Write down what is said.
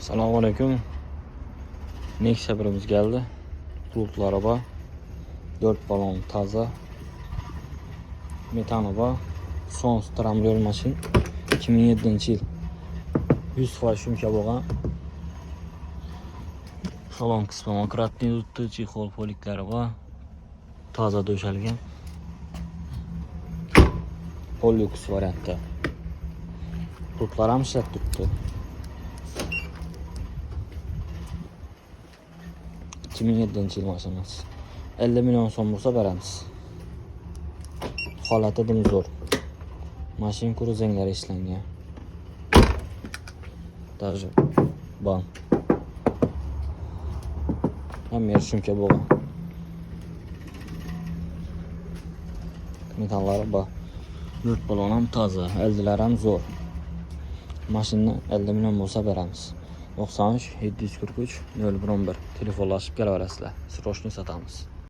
Assalomu alaykum. Nexia birimiz geldi. Bulutlu araba. 4 balon taza. Metan araba. Son tramvay maşin. 2007-yil. 100% shumka bo'lgan. Salon qismi akkuratni yurtdi, chexol poliklari bor. Toza döşalgan. Polux variantda. Tutlar ham ishlab turibdi. 2007-yil mashinasi. 50 million so'm bo'lsa beramiz. Holati dimzo'r. Mashin kuruzenglari ishlangan. Даже ban. Ham yer shumka bo'lgan. Metallari bor. 4 balon ham toza, eldilar ham zo'r. Mashinani 50 million bo'lsa beramiz. 93 743 0111 telefonlashib kelaverasizlar. Srochniy sotamiz.